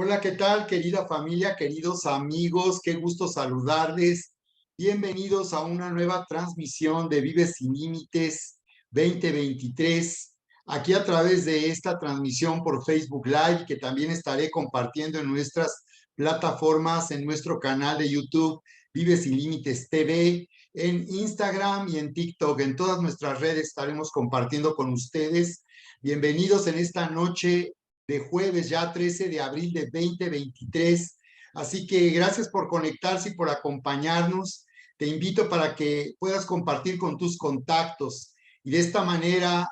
Hola, ¿qué tal, querida familia, queridos amigos? Qué gusto saludarles. Bienvenidos a una nueva transmisión de Vive Sin Límites 2023. Aquí a través de esta transmisión por Facebook Live, que también estaré compartiendo en nuestras plataformas, en nuestro canal de YouTube, Vive Sin Límites TV, en Instagram y en TikTok. En todas nuestras redes estaremos compartiendo con ustedes. Bienvenidos en esta noche de jueves, ya 13 de abril de 2023. Así que gracias por conectarse y por acompañarnos. Te invito para que puedas compartir con tus contactos y de esta manera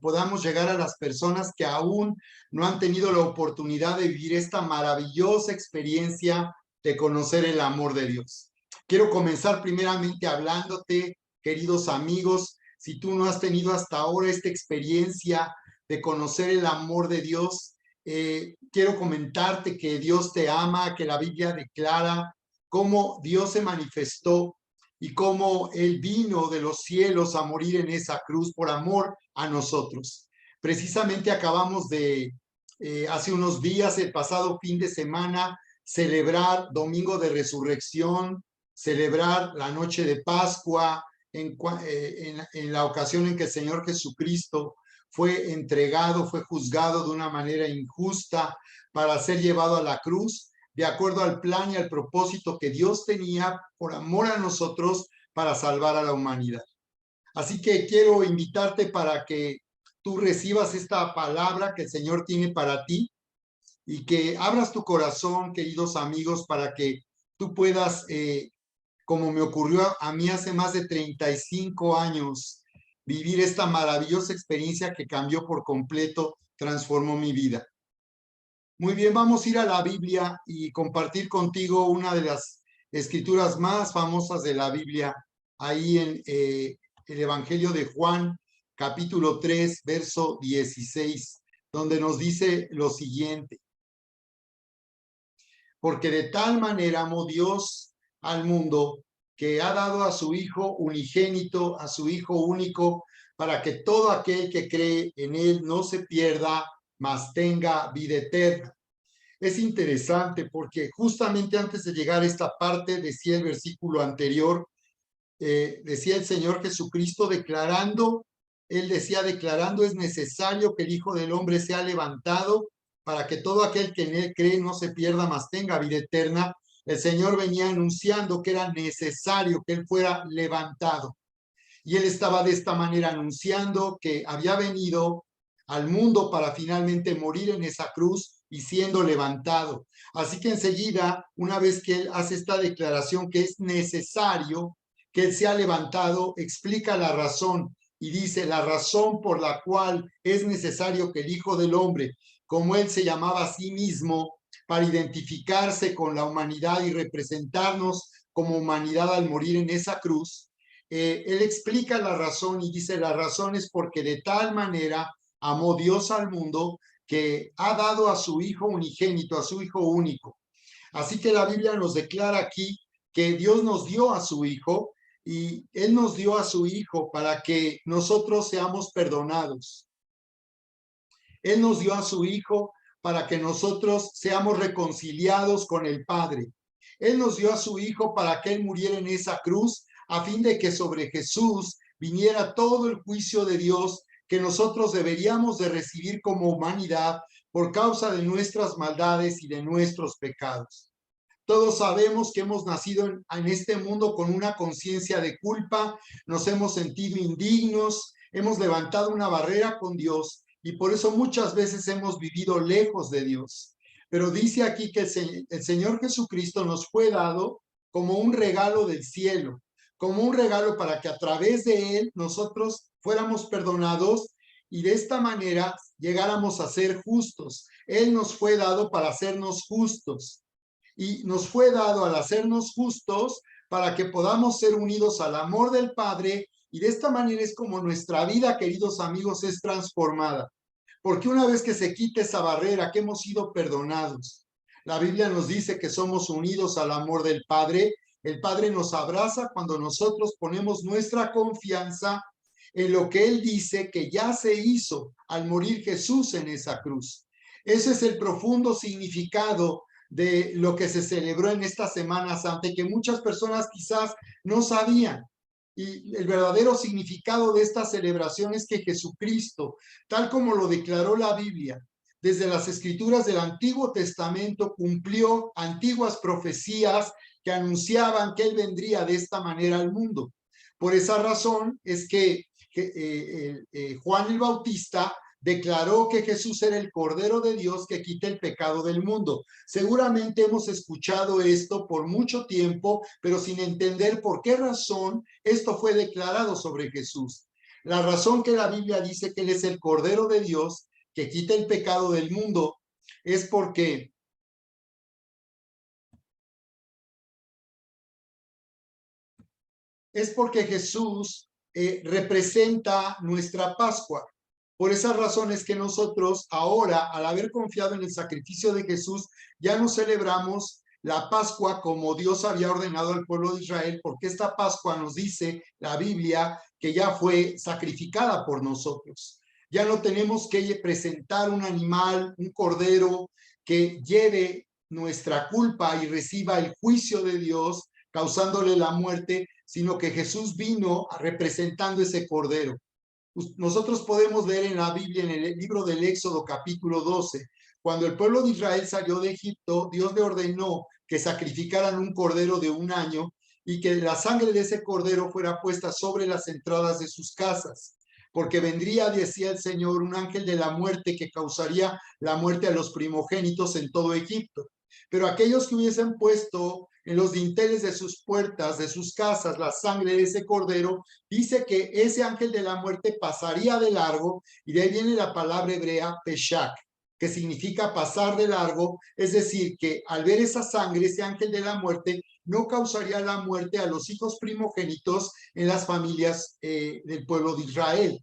podamos llegar a las personas que aún no han tenido la oportunidad de vivir esta maravillosa experiencia de conocer el amor de Dios. Quiero comenzar primeramente hablándote, queridos amigos, si tú no has tenido hasta ahora esta experiencia de conocer el amor de Dios, quiero comentarte que Dios te ama, que la Biblia declara cómo Dios se manifestó y cómo Él vino de los cielos a morir en esa cruz por amor a nosotros. Precisamente acabamos de, hace unos días, el pasado fin de semana, celebrar Domingo de Resurrección, celebrar la noche de Pascua, en la ocasión en que el Señor Jesucristo fue entregado, fue juzgado de una manera injusta para ser llevado a la cruz, de acuerdo al plan y al propósito que Dios tenía por amor a nosotros para salvar a la humanidad. Así que quiero invitarte para que tú recibas esta palabra que el Señor tiene para ti y que abras tu corazón, queridos amigos, para que tú puedas, como me ocurrió a mí hace más de 35 años, vivir esta maravillosa experiencia que cambió por completo, transformó mi vida. Muy bien, vamos a ir a la Biblia y compartir contigo una de las escrituras más famosas de la Biblia, ahí en el Evangelio de Juan, capítulo 3, verso 16, donde nos dice lo siguiente: porque de tal manera amó Dios al mundo que ha dado a su Hijo unigénito, a su Hijo único, para que todo aquel que cree en Él no se pierda, mas tenga vida eterna. Es interesante porque justamente antes de llegar a esta parte, decía el versículo anterior, decía el Señor Jesucristo declarando, Él decía, declarando es necesario que el Hijo del Hombre sea levantado para que todo aquel que en Él cree no se pierda, mas tenga vida eterna. El Señor venía anunciando que era necesario que Él fuera levantado. Y Él estaba de esta manera anunciando que había venido al mundo para finalmente morir en esa cruz y siendo levantado. Así que enseguida, una vez que Él hace esta declaración que es necesario que Él sea levantado, explica la razón y dice la razón por la cual es necesario que el Hijo del Hombre, como Él se llamaba a sí mismo, para identificarse con la humanidad y representarnos como humanidad al morir en esa cruz, él explica la razón y dice la razón es porque de tal manera amó Dios al mundo que ha dado a su Hijo unigénito, a su Hijo único. Así que la Biblia nos declara aquí que Dios nos dio a su Hijo y Él nos dio a su Hijo para que nosotros seamos perdonados. Él nos dio a su Hijo para que nosotros seamos reconciliados con el Padre. Él nos dio a su Hijo para que Él muriera en esa cruz, a fin de que sobre Jesús viniera todo el juicio de Dios que nosotros deberíamos de recibir como humanidad por causa de nuestras maldades y de nuestros pecados. Todos sabemos que hemos nacido en este mundo con una conciencia de culpa, nos hemos sentido indignos, hemos levantado una barrera con Dios y por eso muchas veces hemos vivido lejos de Dios. Pero dice aquí que el Señor Jesucristo nos fue dado como un regalo del cielo, como un regalo para que a través de Él nosotros fuéramos perdonados y de esta manera llegáramos a ser justos. Él nos fue dado para hacernos justos y nos fue dado al hacernos justos para que podamos ser unidos al amor del Padre y de esta manera es como nuestra vida, queridos amigos, es transformada. Porque una vez que se quita esa barrera, que hemos sido perdonados, la Biblia nos dice que somos unidos al amor del Padre. El Padre nos abraza cuando nosotros ponemos nuestra confianza en lo que Él dice que ya se hizo al morir Jesús en esa cruz. Ese es el profundo significado de lo que se celebró en esta Semana Santa y que muchas personas quizás no sabían. Y el verdadero significado de esta celebración es que Jesucristo, tal como lo declaró la Biblia, desde las escrituras del Antiguo Testamento, cumplió antiguas profecías que anunciaban que Él vendría de esta manera al mundo. Por esa razón es que Juan el Bautista declaró que Jesús era el Cordero de Dios que quita el pecado del mundo. Seguramente hemos escuchado esto por mucho tiempo, pero sin entender por qué razón esto fue declarado sobre Jesús. La razón que la Biblia dice que Él es el Cordero de Dios que quita el pecado del mundo es porque Jesús representa nuestra Pascua. Por esa razón es que nosotros ahora, al haber confiado en el sacrificio de Jesús, ya no celebramos la Pascua como Dios había ordenado al pueblo de Israel, porque esta Pascua nos dice la Biblia que ya fue sacrificada por nosotros. Ya no tenemos que presentar un animal, un cordero que lleve nuestra culpa y reciba el juicio de Dios, causándole la muerte, sino que Jesús vino representando ese cordero. Nosotros podemos ver en la Biblia, en el libro del Éxodo capítulo 12, cuando el pueblo de Israel salió de Egipto, Dios le ordenó que sacrificaran un cordero de un año y que la sangre de ese cordero fuera puesta sobre las entradas de sus casas, porque vendría, decía el Señor, un ángel de la muerte que causaría la muerte a los primogénitos en todo Egipto. Pero aquellos que hubiesen puesto en los dinteles de sus puertas, de sus casas, la sangre de ese cordero, dice que ese ángel de la muerte pasaría de largo, y de ahí viene la palabra hebrea peshak, que significa pasar de largo, es decir, que al ver esa sangre, ese ángel de la muerte no causaría la muerte a los hijos primogénitos en las familias del pueblo de Israel.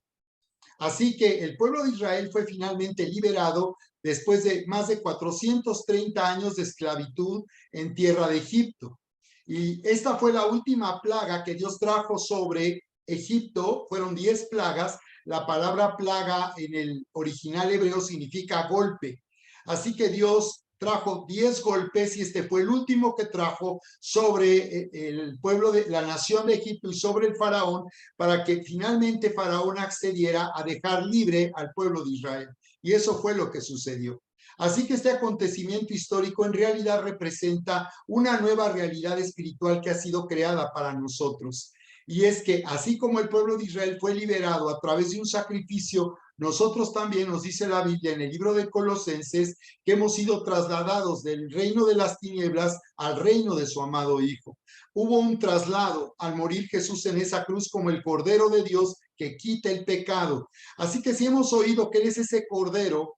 Así que el pueblo de Israel fue finalmente liberado después de más de 430 años de esclavitud en tierra de Egipto. Y esta fue la última plaga que Dios trajo sobre Egipto. Fueron 10 plagas. La palabra plaga en el original hebreo significa golpe. Así que Dios trajo 10 golpes y este fue el último que trajo sobre el pueblo de la nación de Egipto y sobre el faraón, para que finalmente faraón accediera a dejar libre al pueblo de Israel. Y eso fue lo que sucedió. Así que este acontecimiento histórico en realidad representa una nueva realidad espiritual que ha sido creada para nosotros. Y es que así como el pueblo de Israel fue liberado a través de un sacrificio, nosotros también, nos dice la Biblia en el libro de Colosenses, que hemos sido trasladados del reino de las tinieblas al reino de su amado Hijo. Hubo un traslado al morir Jesús en esa cruz como el Cordero de Dios que quita el pecado. Así que si hemos oído que Él es ese Cordero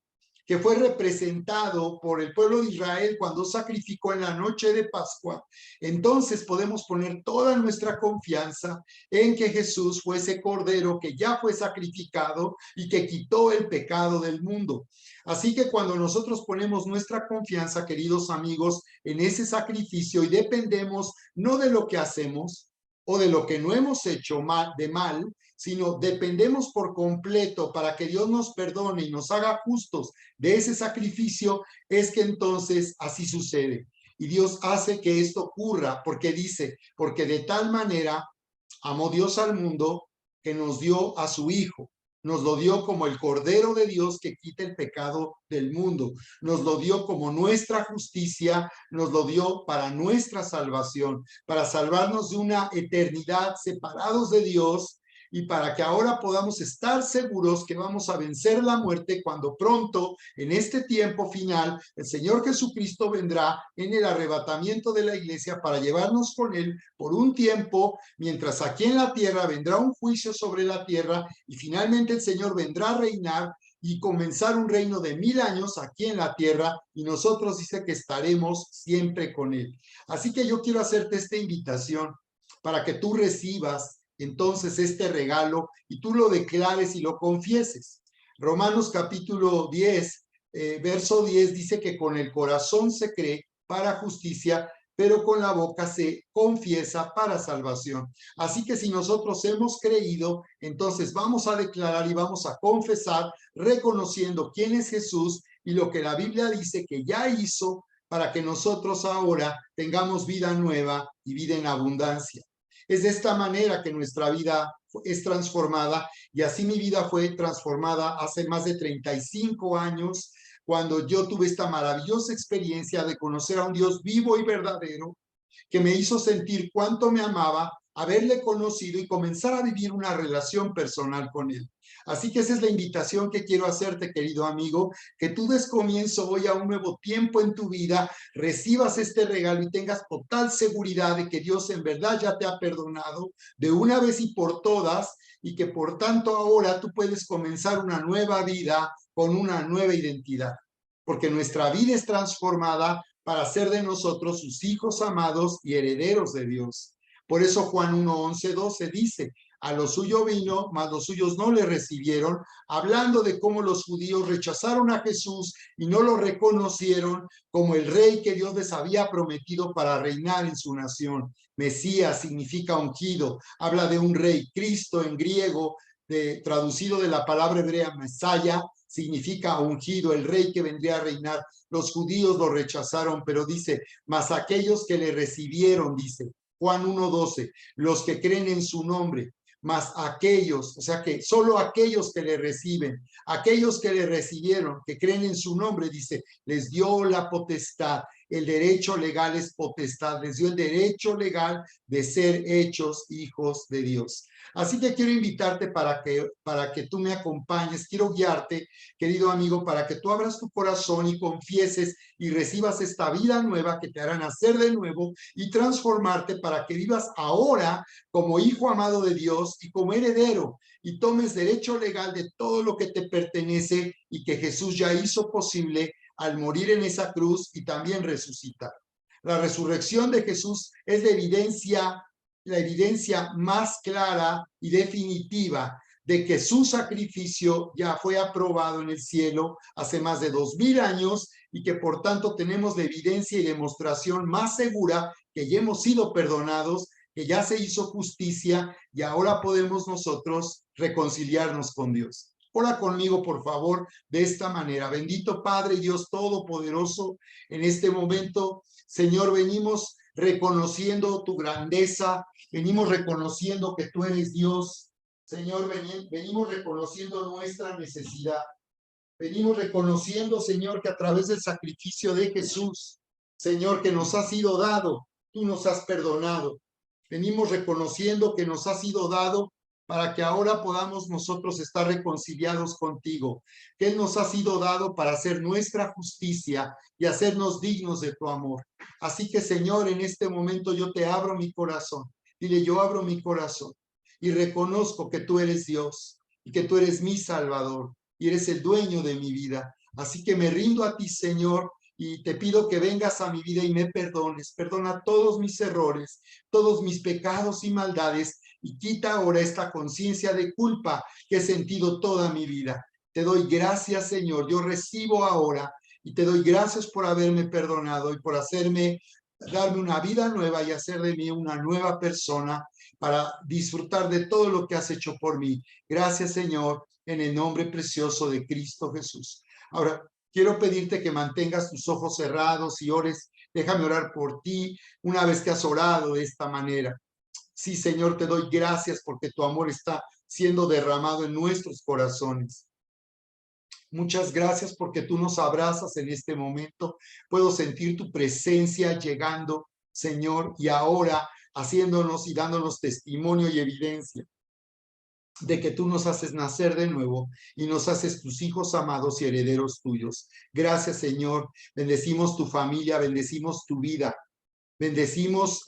que fue representado por el pueblo de Israel cuando sacrificó en la noche de Pascua, entonces podemos poner toda nuestra confianza en que Jesús fue ese Cordero que ya fue sacrificado y que quitó el pecado del mundo. Así que cuando nosotros ponemos nuestra confianza, queridos amigos, en ese sacrificio y dependemos no de lo que hacemos o de lo que no hemos hecho de mal, sino dependemos por completo para que Dios nos perdone y nos haga justos de ese sacrificio, es que entonces así sucede. Y Dios hace que esto ocurra porque dice, porque de tal manera amó Dios al mundo que nos dio a su Hijo. Nos lo dio como el Cordero de Dios que quita el pecado del mundo. Nos lo dio como nuestra justicia, nos lo dio para nuestra salvación, para salvarnos de una eternidad separados de Dios y para que ahora podamos estar seguros que vamos a vencer la muerte cuando pronto, en este tiempo final, el Señor Jesucristo vendrá en el arrebatamiento de la iglesia para llevarnos con Él por un tiempo, mientras aquí en la tierra vendrá un juicio sobre la tierra y finalmente el Señor vendrá a reinar y comenzar un reino de 1000 años aquí en la tierra, y nosotros dice que estaremos siempre con Él. Así que yo quiero hacerte esta invitación para que tú recibas entonces este regalo y tú lo declares y lo confieses. Romanos capítulo 10, verso 10 dice que con el corazón se cree para justicia, pero con la boca se confiesa para salvación. Así que si nosotros hemos creído, entonces vamos a declarar y vamos a confesar reconociendo quién es Jesús y lo que la Biblia dice que ya hizo para que nosotros ahora tengamos vida nueva y vida en abundancia. Es de esta manera que nuestra vida es transformada, y así mi vida fue transformada hace más de 35 años, cuando yo tuve esta maravillosa experiencia de conocer a un Dios vivo y verdadero, que me hizo sentir cuánto me amaba, haberle conocido y comenzar a vivir una relación personal con él. Así que esa es la invitación que quiero hacerte, querido amigo, que tú des comienzo hoy a un nuevo tiempo en tu vida, recibas este regalo y tengas total seguridad de que Dios en verdad ya te ha perdonado de una vez y por todas, y que por tanto ahora tú puedes comenzar una nueva vida con una nueva identidad, porque nuestra vida es transformada para ser de nosotros sus hijos amados y herederos de Dios. Por eso Juan 1, 11, 12 dice, a lo suyo vino, mas los suyos no le recibieron, hablando de cómo los judíos rechazaron a Jesús y no lo reconocieron como el rey que Dios les había prometido para reinar en su nación. Mesías significa ungido, habla de un rey. Cristo en griego, traducido de la palabra hebrea Mesaya, significa ungido, el rey que vendría a reinar. Los judíos lo rechazaron, pero dice, mas aquellos que le recibieron, dice Juan 1:12, los que creen en su nombre, mas aquellos, o sea que solo aquellos que le reciben, aquellos que le recibieron, que creen en su nombre, dice, les dio la potestad. El derecho legal es potestad, les dio el derecho legal de ser hechos hijos de Dios. Así que quiero invitarte para que tú me acompañes, quiero guiarte, querido amigo, para que tú abras tu corazón y confieses y recibas esta vida nueva que te hará nacer de nuevo y transformarte para que vivas ahora como hijo amado de Dios y como heredero, y tomes derecho legal de todo lo que te pertenece y que Jesús ya hizo posible al morir en esa cruz y también resucitar. La resurrección de Jesús es la evidencia más clara y definitiva de que su sacrificio ya fue aprobado en el cielo hace más de 2000 años, y que por tanto tenemos la evidencia y demostración más segura que ya hemos sido perdonados, que ya se hizo justicia y ahora podemos nosotros reconciliarnos con Dios. Ora conmigo, por favor, de esta manera. Bendito Padre, Dios Todopoderoso, en este momento, Señor, venimos reconociendo tu grandeza, venimos reconociendo que tú eres Dios. Señor, venimos reconociendo nuestra necesidad. Venimos reconociendo, Señor, que a través del sacrificio de Jesús, Señor, que nos ha sido dado, tú nos has perdonado. Venimos reconociendo que nos ha sido dado para que ahora podamos nosotros estar reconciliados contigo, que Él nos ha sido dado para hacer nuestra justicia y hacernos dignos de tu amor. Así que, Señor, en este momento yo te abro mi corazón. Dile, yo abro mi corazón y reconozco que tú eres Dios y que tú eres mi Salvador y eres el dueño de mi vida. Así que me rindo a ti, Señor, y te pido que vengas a mi vida y me perdones. Perdona todos mis errores, todos mis pecados y maldades, y quita ahora esta conciencia de culpa que he sentido toda mi vida. Te doy gracias, Señor. Yo recibo ahora y te doy gracias por haberme perdonado y por darme una vida nueva y hacer de mí una nueva persona para disfrutar de todo lo que has hecho por mí. Gracias, Señor, en el nombre precioso de Cristo Jesús. Ahora, quiero pedirte que mantengas tus ojos cerrados y ores. Déjame orar por ti una vez que has orado de esta manera. Sí, Señor, te doy gracias porque tu amor está siendo derramado en nuestros corazones. Muchas gracias porque tú nos abrazas en este momento. Puedo sentir tu presencia llegando, Señor, y ahora haciéndonos y dándonos testimonio y evidencia de que tú nos haces nacer de nuevo y nos haces tus hijos amados y herederos tuyos. Gracias, Señor. Bendecimos tu familia, bendecimos tu vida, bendecimos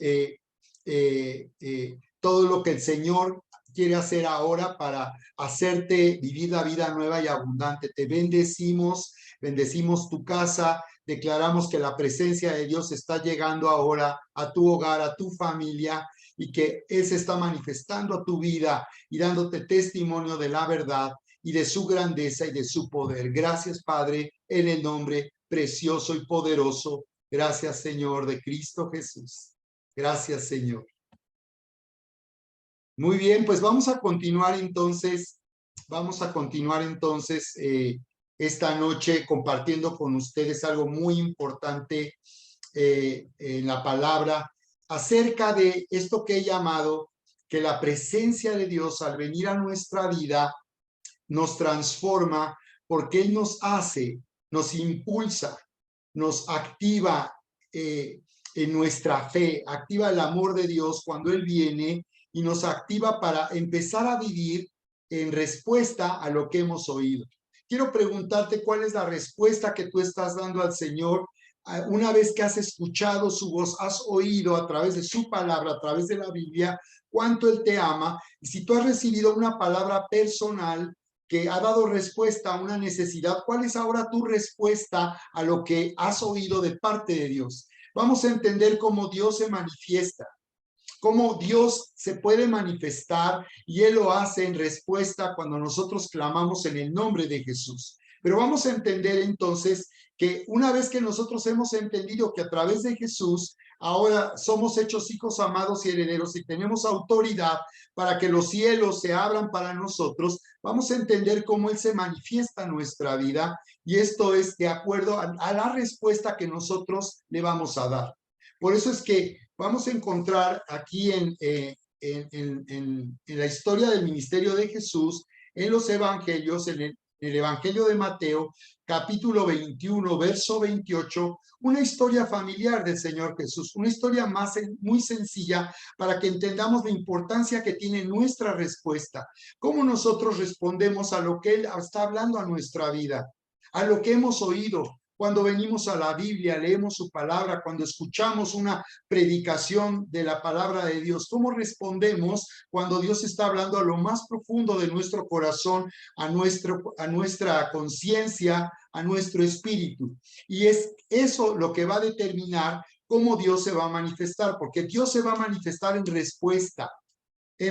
todo lo que el Señor quiere hacer ahora para hacerte vivir la vida nueva y abundante. Te bendecimos, bendecimos tu casa, declaramos que la presencia de Dios está llegando ahora a tu hogar, a tu familia, y que Él se está manifestando a tu vida y dándote testimonio de la verdad y de su grandeza y de su poder. Gracias, Padre, en el nombre precioso y poderoso. Gracias, Señor, de Cristo Jesús. Gracias, Señor. Muy bien, pues vamos a continuar entonces esta noche compartiendo con ustedes algo muy importante en la palabra acerca de esto que he llamado que la presencia de Dios al venir a nuestra vida nos transforma porque Él nos hace, nos impulsa, nos activa en nuestra fe, activa el amor de Dios cuando Él viene y nos activa para empezar a vivir en respuesta a lo que hemos oído. Quiero preguntarte cuál es la respuesta que tú estás dando al Señor una vez que has escuchado su voz, has oído a través de su palabra, a través de la Biblia, cuánto Él te ama. Y si tú has recibido una palabra personal que ha dado respuesta a una necesidad, ¿cuál es ahora tu respuesta a lo que has oído de parte de Dios? Vamos a entender cómo Dios se manifiesta, cómo Dios se puede manifestar y Él lo hace en respuesta cuando nosotros clamamos en el nombre de Jesús. Pero vamos a entender entonces que una vez que nosotros hemos entendido que a través de Jesús ahora somos hechos hijos amados y herederos y tenemos autoridad para que los cielos se abran para nosotros, vamos a entender cómo Él se manifiesta en nuestra vida y esto es de acuerdo a la respuesta que nosotros le vamos a dar. Por eso es que vamos a encontrar aquí en la historia del ministerio de Jesús, en los evangelios, en el Evangelio de Mateo, capítulo 21, verso 28, una historia familiar del Señor Jesús, una historia muy sencilla para que entendamos la importancia que tiene nuestra respuesta, cómo nosotros respondemos a lo que Él está hablando a nuestra vida, a lo que hemos oído. Cuando venimos a la Biblia, leemos su palabra, cuando escuchamos una predicación de la palabra de Dios, ¿cómo respondemos cuando Dios está hablando a lo más profundo de nuestro corazón, a nuestra conciencia, a nuestro espíritu? Y es eso lo que va a determinar cómo Dios se va a manifestar, porque Dios se va a manifestar en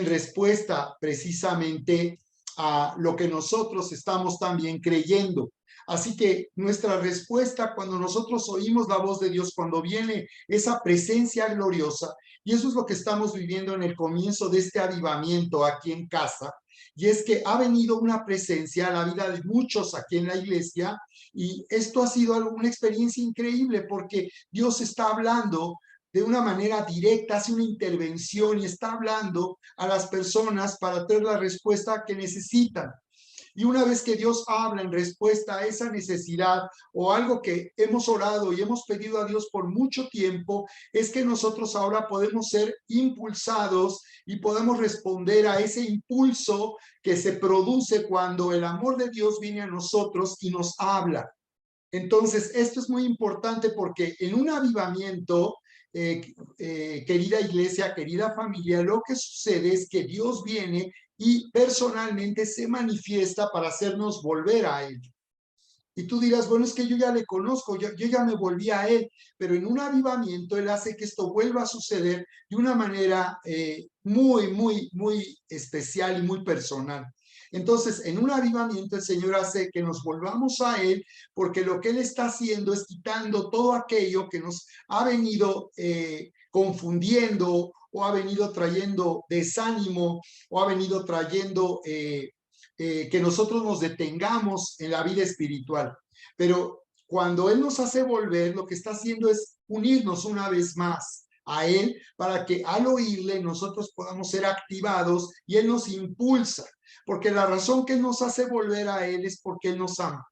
respuesta precisamente a lo que nosotros estamos también creyendo. Así que nuestra respuesta cuando nosotros oímos la voz de Dios, cuando viene esa presencia gloriosa, y eso es lo que estamos viviendo en el comienzo de este avivamiento aquí en casa, y es que ha venido una presencia a la vida de muchos aquí en la iglesia, y esto ha sido una experiencia increíble porque Dios está hablando de una manera directa, hace una intervención y está hablando a las personas para tener la respuesta que necesitan. Y una vez que Dios habla en respuesta a esa necesidad o algo que hemos orado y hemos pedido a Dios por mucho tiempo, es que nosotros ahora podemos ser impulsados y podemos responder a ese impulso que se produce cuando el amor de Dios viene a nosotros y nos habla. Entonces, esto es muy importante porque en un avivamiento, querida iglesia, querida familia, lo que sucede es que Dios viene y personalmente se manifiesta para hacernos volver a Él. Y tú dirás, bueno, es que yo ya le conozco, yo ya me volví a Él, pero en un avivamiento Él hace que esto vuelva a suceder de una manera muy especial y muy personal. Entonces, en un avivamiento el Señor hace que nos volvamos a Él, porque lo que Él está haciendo es quitando todo aquello que nos ha venido confundiendo o ha venido trayendo desánimo o ha venido trayendo que nosotros nos detengamos en la vida espiritual. Pero cuando Él nos hace volver, lo que está haciendo es unirnos una vez más a Él para que al oírle nosotros podamos ser activados y Él nos impulsa, porque la razón que Él nos hace volver a Él es porque Él nos ama.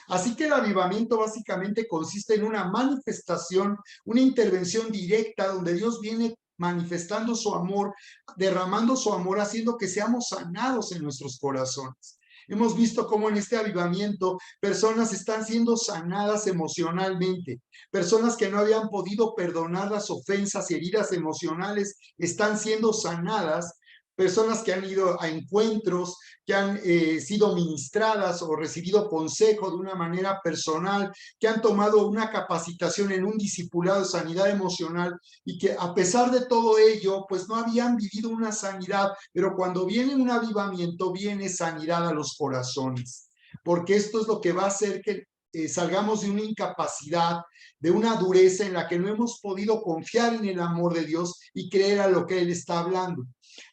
Así que el avivamiento básicamente consiste en una manifestación, una intervención directa donde Dios viene manifestando su amor, derramando su amor, haciendo que seamos sanados en nuestros corazones. Hemos visto cómo en este avivamiento personas están siendo sanadas emocionalmente, personas que no habían podido perdonar las ofensas y heridas emocionales están siendo sanadas, personas que han ido a encuentros, que han sido ministradas o recibido consejo de una manera personal, que han tomado una capacitación en un discipulado de sanidad emocional y que a pesar de todo ello, pues no habían vivido una sanidad, pero cuando viene un avivamiento, viene sanidad a los corazones, porque esto es lo que va a hacer que salgamos de una incapacidad, de una dureza en la que no hemos podido confiar en el amor de Dios y creer a lo que Él está hablando.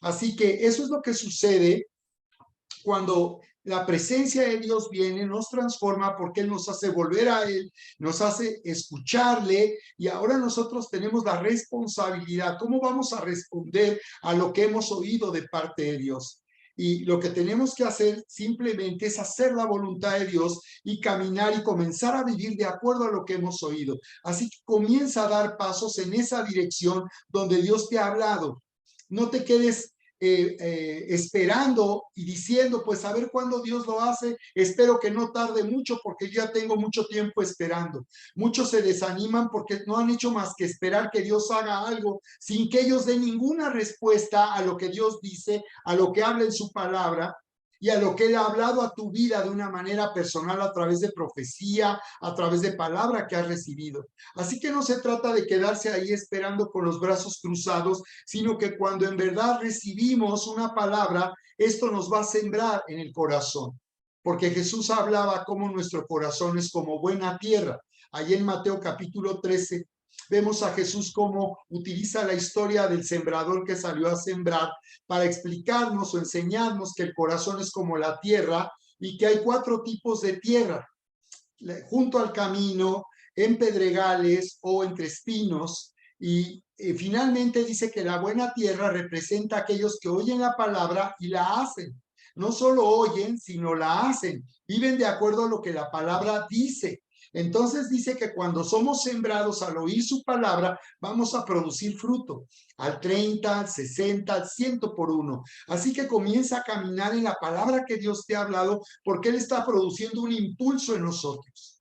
Así que eso es lo que sucede cuando La presencia de Dios viene, nos transforma porque Él nos hace volver a Él, nos hace escucharle y ahora nosotros tenemos la responsabilidad. ¿Cómo vamos a responder a lo que hemos oído de parte de Dios? Y lo que tenemos que hacer simplemente es hacer la voluntad de Dios y caminar y comenzar a vivir de acuerdo a lo que hemos oído. Así que comienza a dar pasos en esa dirección donde Dios te ha hablado. No te quedes esperando y diciendo, pues a ver cuándo Dios lo hace, espero que no tarde mucho porque ya tengo mucho tiempo esperando. Muchos se desaniman porque no han hecho más que esperar que Dios haga algo sin que ellos den ninguna respuesta a lo que Dios dice, a lo que habla en su palabra y a lo que Él ha hablado a tu vida de una manera personal a través de profecía, a través de palabra que has recibido. Así que no se trata de quedarse ahí esperando con los brazos cruzados, sino que cuando en verdad recibimos una palabra, esto nos va a sembrar en el corazón. Porque Jesús hablaba como nuestro corazón es como buena tierra. Allí en Mateo capítulo 13 vemos a Jesús cómo utiliza la historia del sembrador que salió a sembrar para explicarnos o enseñarnos que el corazón es como la tierra y que hay 4 tipos de tierra. Junto al camino, en pedregales o entre espinos. Y finalmente dice que la buena tierra representa a aquellos que oyen la palabra y la hacen. No solo oyen, sino la hacen. Viven de acuerdo a lo que la palabra dice. Entonces dice que cuando somos sembrados al oír su palabra, vamos a producir fruto, al 30, al 60, al 100 por uno. Así que comienza a caminar en la palabra que Dios te ha hablado, porque Él está produciendo un impulso en nosotros.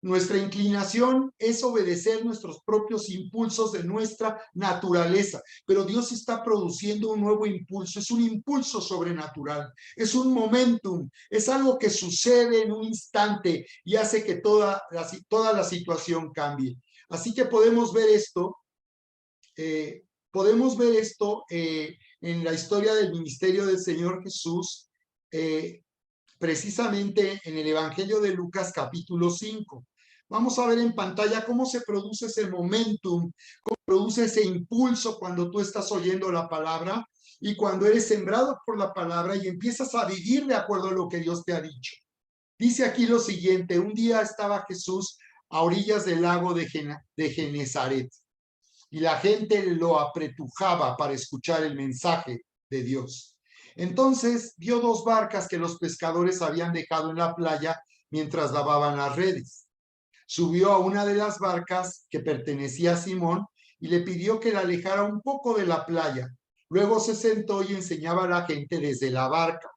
Nuestra inclinación es obedecer nuestros propios impulsos de nuestra naturaleza, pero Dios está produciendo un nuevo impulso, es un impulso sobrenatural, es un momentum, es algo que sucede en un instante y hace que toda la situación cambie. Así que podemos ver esto en la historia del ministerio del Señor Jesús, precisamente en el Evangelio de Lucas capítulo 5. Vamos a ver en pantalla cómo se produce ese momentum, cómo produce ese impulso cuando tú estás oyendo la palabra y cuando eres sembrado por la palabra y empiezas a vivir de acuerdo a lo que Dios te ha dicho. Dice aquí lo siguiente: un día estaba Jesús a orillas del lago de Genezaret y la gente lo apretujaba para escuchar el mensaje de Dios. Entonces vio 2 barcas que los pescadores habían dejado en la playa mientras lavaban las redes. Subió a una de las barcas que pertenecía a Simón y le pidió que la alejara un poco de la playa. Luego se sentó y enseñaba a la gente desde la barca.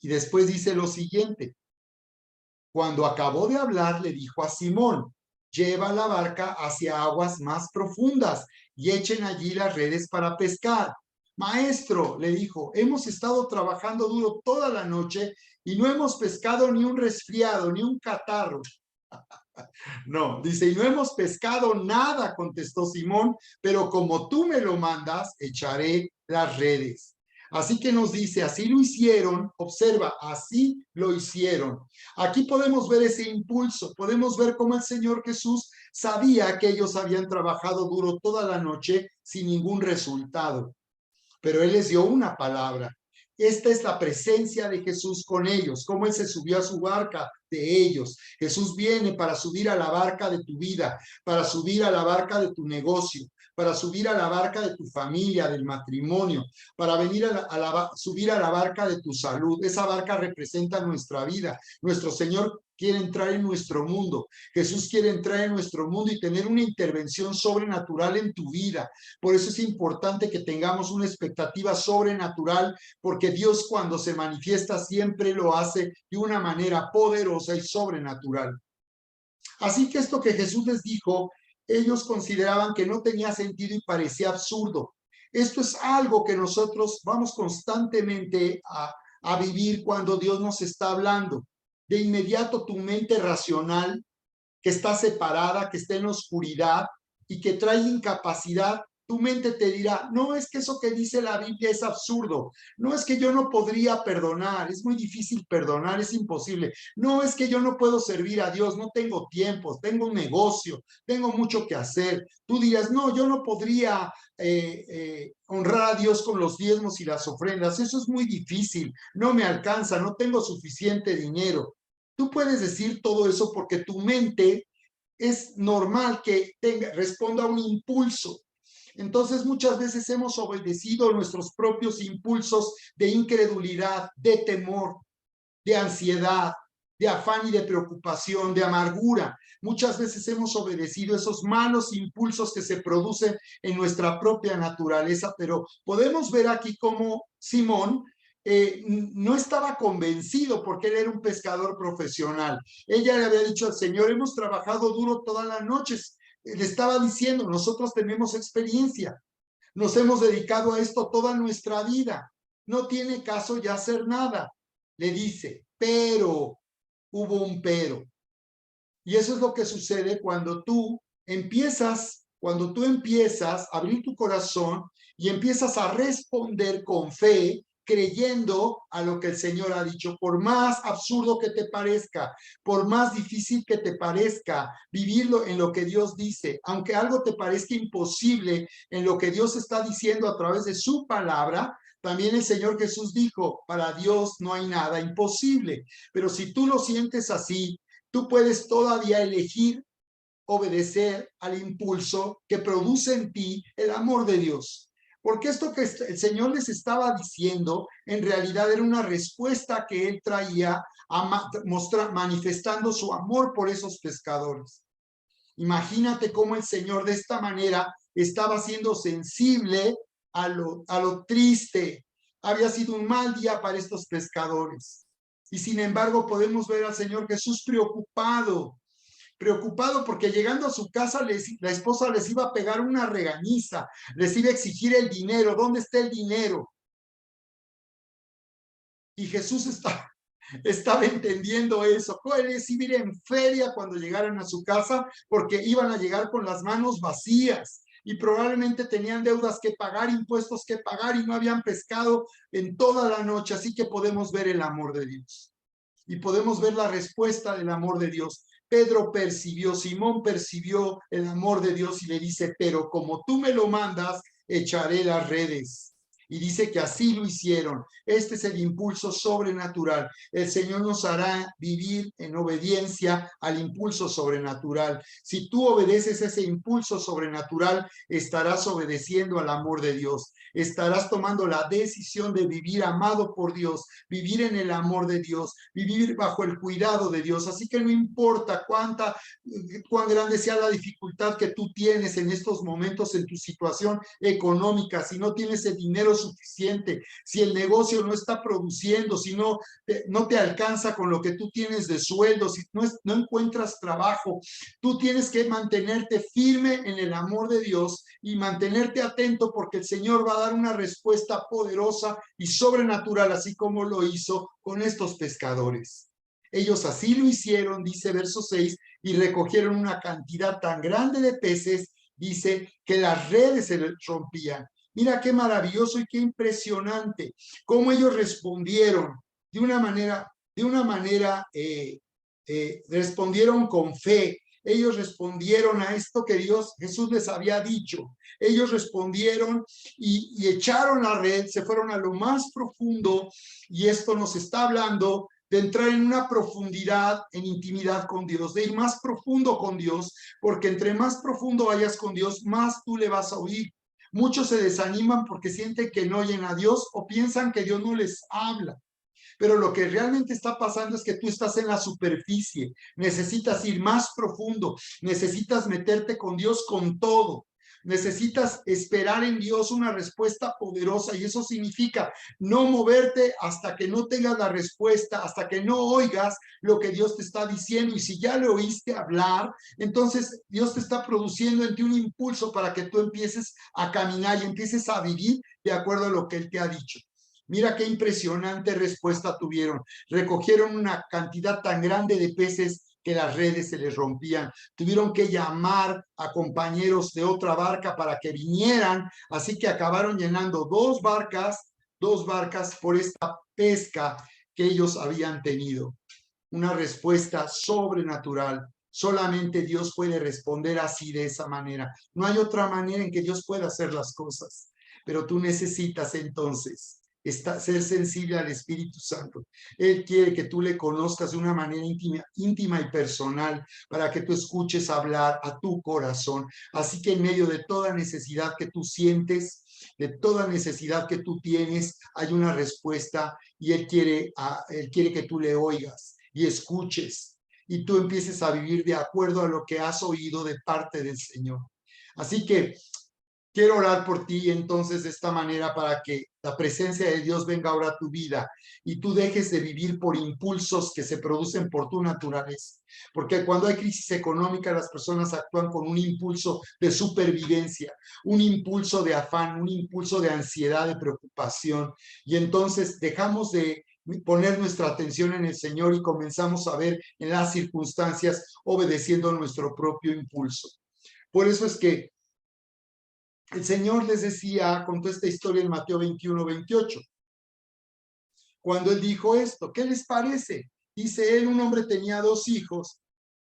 Y después dice lo siguiente: cuando acabó de hablar, le dijo a Simón: lleva la barca hacia aguas más profundas y echen allí las redes para pescar. Maestro, le dijo, hemos estado trabajando duro toda la noche y no hemos pescado ni un resfriado, ni un catarro. No, dice, y no hemos pescado nada, contestó Simón, pero como tú me lo mandas, echaré las redes. Así que nos dice, así lo hicieron, observa, así lo hicieron. Aquí podemos ver ese impulso, podemos ver cómo el Señor Jesús sabía que ellos habían trabajado duro toda la noche sin ningún resultado, pero Él les dio una palabra. Esta es la presencia de Jesús con ellos, cómo Él se subió a su barca de ellos. Jesús viene para subir a la barca de tu vida, para subir a la barca de tu negocio, para subir a la barca de tu familia, del matrimonio, para venir subir a la barca de tu salud. Esa barca representa nuestra vida. Nuestro Señor quiere entrar en nuestro mundo. Jesús quiere entrar en nuestro mundo y tener una intervención sobrenatural en tu vida. Por eso es importante que tengamos una expectativa sobrenatural, porque Dios cuando se manifiesta siempre lo hace de una manera poderosa y sobrenatural. Así que esto que Jesús les dijo, ellos consideraban que no tenía sentido y parecía absurdo. Esto es algo que nosotros vamos constantemente a vivir cuando Dios nos está hablando. De inmediato tu mente racional, que está separada, que está en oscuridad y que trae incapacidad, tu mente te dirá, no, es que eso que dice la Biblia es absurdo, no, es que yo no podría perdonar, es muy difícil perdonar, es imposible, no, es que yo no puedo servir a Dios, no tengo tiempo, tengo un negocio, tengo mucho que hacer. Tú dirás, no, yo no podría honrar a Dios con los diezmos y las ofrendas, eso es muy difícil, no me alcanza, no tengo suficiente dinero. Tú puedes decir todo eso porque tu mente es normal que responda a un impulso. Entonces muchas veces hemos obedecido nuestros propios impulsos de incredulidad, de temor, de ansiedad, de afán y de preocupación, de amargura. Muchas veces hemos obedecido esos malos impulsos que se producen en nuestra propia naturaleza, pero podemos ver aquí cómo Simón no estaba convencido porque él era un pescador profesional. Ella le había dicho al Señor, hemos trabajado duro todas las noches. Le estaba diciendo, nosotros tenemos experiencia, nos hemos dedicado a esto toda nuestra vida, no tiene caso ya hacer nada. Le dice, pero, hubo un pero. Y eso es lo que sucede cuando tú empiezas a abrir tu corazón y empiezas a responder con fe, creyendo a lo que el Señor ha dicho, por más absurdo que te parezca, por más difícil que te parezca vivirlo en lo que Dios dice, aunque algo te parezca imposible en lo que Dios está diciendo a través de su palabra, también el Señor Jesús dijo, para Dios no hay nada imposible. Pero si tú lo sientes así, tú puedes todavía elegir obedecer al impulso que produce en ti el amor de Dios. Porque esto que el Señor les estaba diciendo, en realidad era una respuesta que Él traía manifestando su amor por esos pescadores. Imagínate cómo el Señor de esta manera estaba siendo sensible a lo triste. Había sido un mal día para estos pescadores. Y sin embargo podemos ver al Señor Jesús preocupado porque llegando a su casa la esposa les iba a pegar una regañiza, les iba a exigir el dinero. ¿Dónde está el dinero? Y Jesús estaba entendiendo eso. Les iba a ir en feria cuando llegaran a su casa porque iban a llegar con las manos vacías y probablemente tenían deudas que pagar, impuestos que pagar y no habían pescado en toda la noche. Así que podemos ver el amor de Dios y podemos ver la respuesta del amor de Dios. Simón percibió el amor de Dios y le dice, pero como tú me lo mandas, echaré las redes. Y dice que así lo hicieron. Este es el impulso sobrenatural. El Señor nos hará vivir en obediencia al impulso sobrenatural. Si tú obedeces ese impulso sobrenatural, estarás obedeciendo al amor de Dios. Estarás tomando la decisión de vivir amado por Dios, vivir en el amor de Dios, vivir bajo el cuidado de Dios. Así que no importa cuán grande sea la dificultad que tú tienes en estos momentos en tu situación económica, si no tienes el dinero suficiente, si el negocio no está produciendo, si no te alcanza con lo que tú tienes de sueldo, si no encuentras trabajo, tú tienes que mantenerte firme en el amor de Dios y mantenerte atento porque el Señor va a dar una respuesta poderosa y sobrenatural, así como lo hizo con estos pescadores. Ellos así lo hicieron, dice verso 6, y recogieron una cantidad tan grande de peces, dice, que las redes se rompían. Mira qué maravilloso y qué impresionante cómo ellos respondieron de una manera, respondieron con fe. Ellos respondieron a esto que Jesús les había dicho. Ellos respondieron y echaron la red, se fueron a lo más profundo, y esto nos está hablando de entrar en una profundidad, en intimidad con Dios, de ir más profundo con Dios, porque entre más profundo vayas con Dios, más tú le vas a oír. Muchos se desaniman porque sienten que no oyen a Dios o piensan que Dios no les habla. Pero lo que realmente está pasando es que tú estás en la superficie, necesitas ir más profundo, necesitas meterte con Dios con todo. Necesitas esperar en Dios una respuesta poderosa, y eso significa no moverte hasta que no tengas la respuesta, hasta que no oigas lo que Dios te está diciendo. Y si ya le oíste hablar, entonces Dios te está produciendo en ti un impulso para que tú empieces a caminar y empieces a vivir de acuerdo a lo que Él te ha dicho. Mira qué impresionante respuesta tuvieron. Recogieron una cantidad tan grande de peces que las redes se les rompían. Tuvieron que llamar a compañeros de otra barca para que vinieran, así que acabaron llenando dos barcas por esta pesca que ellos habían tenido. Una respuesta sobrenatural. Solamente Dios puede responder así, de esa manera. No hay otra manera en que Dios pueda hacer las cosas. Pero tú necesitas entonces ser sensible al Espíritu Santo. Él quiere que tú le conozcas de una manera íntima y personal, para que tú escuches hablar a tu corazón. Así que en medio de toda necesidad que tú sientes, de toda necesidad que tú tienes, hay una respuesta, y Él quiere que tú le oigas y escuches, y tú empieces a vivir de acuerdo a lo que has oído de parte del Señor. Así que quiero orar por ti entonces de esta manera, para que la presencia de Dios venga ahora a tu vida y tú dejes de vivir por impulsos que se producen por tu naturaleza. Porque cuando hay crisis económica, las personas actúan con un impulso de supervivencia, un impulso de afán, un impulso de ansiedad, de preocupación. Y entonces dejamos de poner nuestra atención en el Señor y comenzamos a ver en las circunstancias obedeciendo nuestro propio impulso. Por eso es que el Señor les decía, contó esta historia en Mateo 21-28, cuando Él dijo esto. ¿Qué les parece? Dice él: un hombre tenía 2 hijos,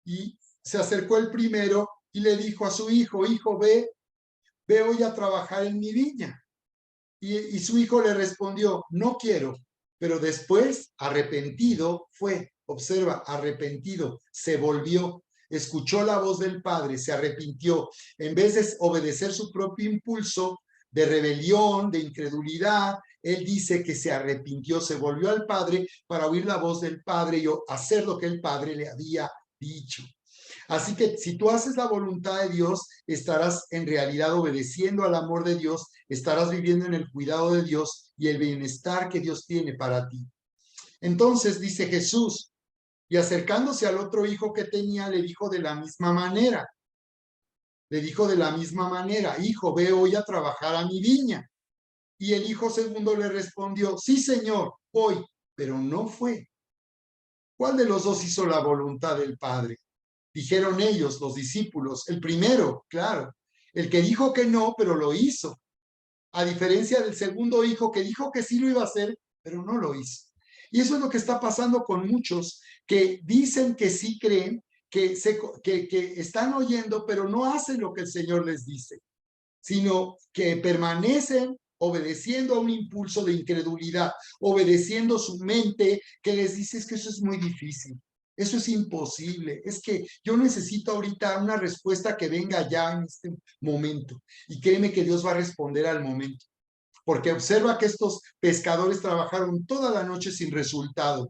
y se acercó el primero y le dijo a su hijo: hijo, ve hoy a trabajar en mi viña. Y su hijo le respondió: no quiero. Pero después, arrepentido, fue. Observa, arrepentido, se volvió, escuchó la voz del padre, se arrepintió. En vez de obedecer su propio impulso de rebelión, de incredulidad, él dice que se arrepintió, se volvió al padre para oír la voz del padre y hacer lo que el padre le había dicho. Así que si tú haces la voluntad de Dios, estarás en realidad obedeciendo al amor de Dios, estarás viviendo en el cuidado de Dios y el bienestar que Dios tiene para ti. Entonces dice Jesús, y acercándose al otro hijo que tenía, le dijo de la misma manera. Hijo, ve hoy a trabajar a mi viña. Y el hijo segundo le respondió: sí, Señor, voy. Pero no fue. ¿Cuál de los dos hizo la voluntad del Padre? Dijeron ellos, los discípulos. El primero, claro. El que dijo que no, pero lo hizo. A diferencia del segundo hijo, que dijo que sí lo iba a hacer, pero no lo hizo. Y eso es lo que está pasando con muchos que dicen que sí creen, que están oyendo, pero no hacen lo que el Señor les dice, sino que permanecen obedeciendo a un impulso de incredulidad, obedeciendo su mente, que les dice: es que eso es muy difícil, eso es imposible, es que yo necesito ahorita una respuesta que venga ya en este momento. Y créeme que Dios va a responder al momento, porque observa que estos pescadores trabajaron toda la noche sin resultado.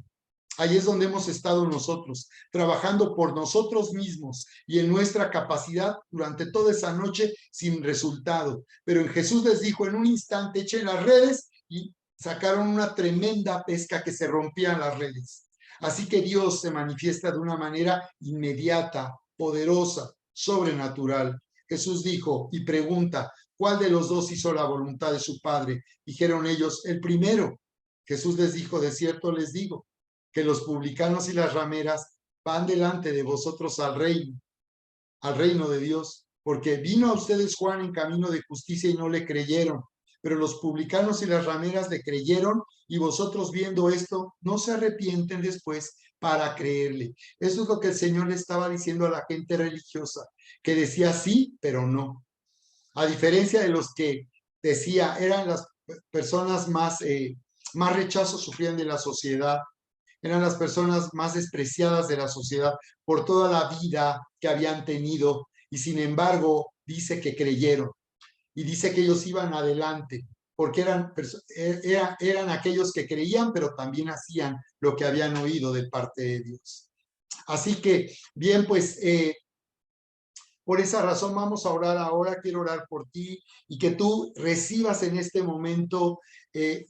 Ahí es donde hemos estado nosotros, trabajando por nosotros mismos y en nuestra capacidad durante toda esa noche sin resultado. Pero en Jesús les dijo: en un instante echen las redes, y sacaron una tremenda pesca que se rompían las redes. Así que Dios se manifiesta de una manera inmediata, poderosa, sobrenatural. Jesús dijo y pregunta: ¿cuál de los dos hizo la voluntad de su Padre? Dijeron ellos: el primero. Jesús les dijo: de cierto les digo que los publicanos y las rameras van delante de vosotros al reino de Dios, porque vino a ustedes Juan en camino de justicia y no le creyeron, pero los publicanos y las rameras le creyeron, y vosotros, viendo esto, no se arrepienten después para creerle. Eso es lo que el Señor le estaba diciendo a la gente religiosa, que decía sí, pero no. A diferencia de los que decía, eran las personas más rechazo sufrían de la sociedad, eran las personas más despreciadas de la sociedad por toda la vida que habían tenido, y sin embargo dice que creyeron, y dice que ellos iban adelante, porque eran aquellos que creían, pero también hacían lo que habían oído de parte de Dios. Así que, bien, pues Por esa razón vamos a orar ahora. Quiero orar por ti y que tú recibas en este momento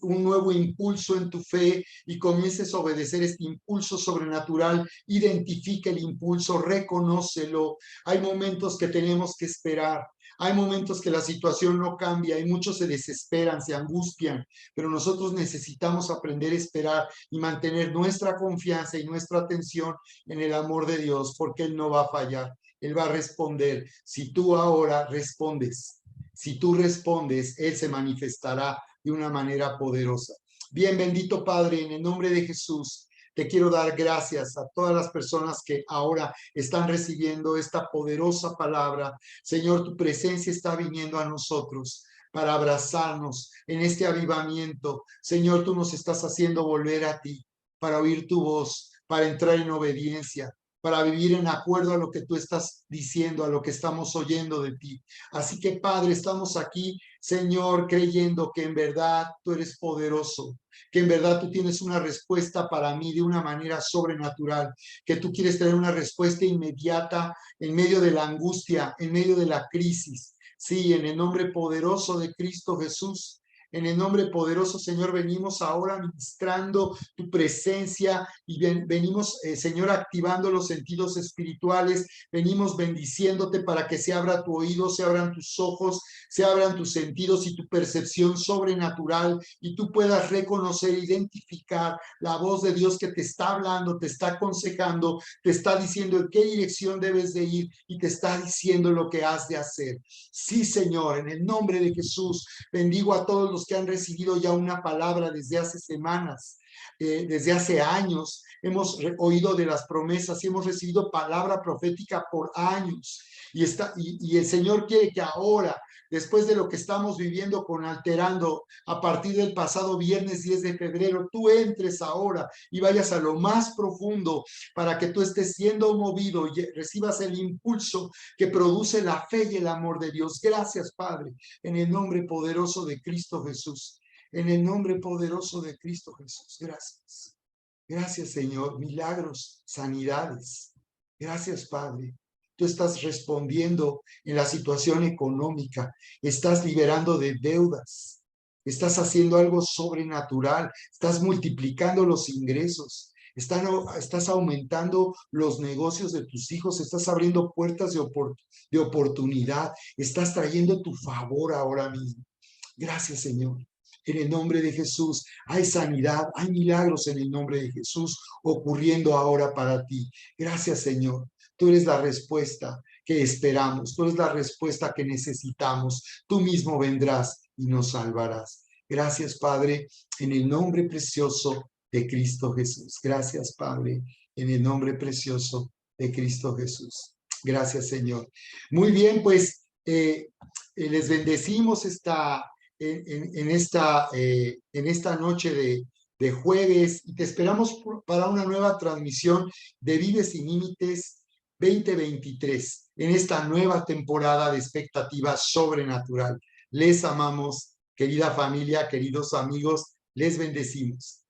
un nuevo impulso en tu fe y comiences a obedecer este impulso sobrenatural. Identifica el impulso, reconócelo. Hay momentos que tenemos que esperar. Hay momentos que la situación no cambia y muchos se desesperan, se angustian, pero nosotros necesitamos aprender a esperar y mantener nuestra confianza y nuestra atención en el amor de Dios, porque Él no va a fallar. Él va a responder. Si tú ahora respondes, si tú respondes, Él se manifestará de una manera poderosa. Bien, bendito Padre, en el nombre de Jesús, te quiero dar gracias a todas las personas que ahora están recibiendo esta poderosa palabra. Señor, tu presencia está viniendo a nosotros para abrazarnos en este avivamiento. Señor, tú nos estás haciendo volver a ti, para oír tu voz, para entrar en obediencia, para vivir en acuerdo a lo que tú estás diciendo, a lo que estamos oyendo de ti. Así que, Padre, estamos aquí, Señor, creyendo que en verdad tú eres poderoso, que en verdad tú tienes una respuesta para mí de una manera sobrenatural, que tú quieres tener una respuesta inmediata en medio de la angustia, en medio de la crisis. Sí, en el nombre poderoso de Cristo Jesús. En el nombre poderoso, Señor, venimos ahora ministrando tu presencia y venimos, Señor, activando los sentidos espirituales. Venimos bendiciéndote para que se abra tu oído, se abran tus ojos, se abran tus sentidos y tu percepción sobrenatural y tú puedas reconocer, identificar la voz de Dios que te está hablando, te está aconsejando, te está diciendo en qué dirección debes de ir y te está diciendo lo que has de hacer. Sí, Señor, en el nombre de Jesús, bendigo a todos los que han recibido ya una palabra desde hace semanas, desde hace años. Hemos oído de las promesas y hemos recibido palabra profética por años. Y el Señor quiere que ahora, después de lo que estamos viviendo con Alterando, a partir del pasado viernes 10 de febrero, tú entres ahora y vayas a lo más profundo para que tú estés siendo movido y recibas el impulso que produce la fe y el amor de Dios. Gracias, Padre, en el nombre poderoso de Cristo Jesús. En el nombre poderoso de Cristo Jesús. Gracias. Gracias, Señor. Milagros, sanidades. Gracias, Padre. Tú estás respondiendo en la situación económica, estás liberando de deudas, estás haciendo algo sobrenatural, estás multiplicando los ingresos, estás aumentando los negocios de tus hijos, estás abriendo puertas de oportunidad, estás trayendo tu favor ahora mismo. Gracias, Señor. En el nombre de Jesús hay sanidad, hay milagros en el nombre de Jesús ocurriendo ahora para ti. Gracias, Señor. Tú eres la respuesta que esperamos, tú eres la respuesta que necesitamos. Tú mismo vendrás y nos salvarás. Gracias, Padre, en el nombre precioso de Cristo Jesús. Gracias, Padre, en el nombre precioso de Cristo Jesús. Gracias, Señor. Muy bien, pues les bendecimos en esta noche de jueves y te esperamos para una nueva transmisión de Vive Sin Límites 2023 en esta nueva temporada de expectativa sobrenatural. Les amamos, querida familia, queridos amigos, les bendecimos.